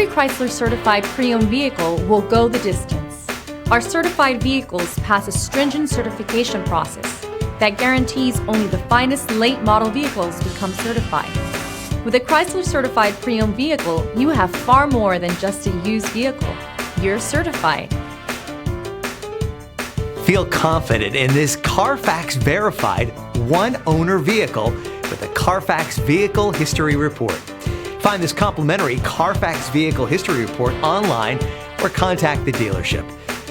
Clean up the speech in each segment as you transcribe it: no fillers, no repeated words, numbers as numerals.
every Chrysler certified pre-owned vehicle will go the distance. Our certified vehicles pass a stringent certification process that guarantees only the finest late model vehicles become certified. With a Chrysler certified pre-owned vehicle, you have far more than just a used vehicle. You're certified. Feel confident in this Carfax verified one-owner vehicle with a Carfax Vehicle History Report. Find this complimentary Carfax Vehicle History Report online or contact the dealership.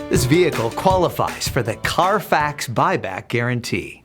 This vehicle qualifies for the Carfax Buyback Guarantee.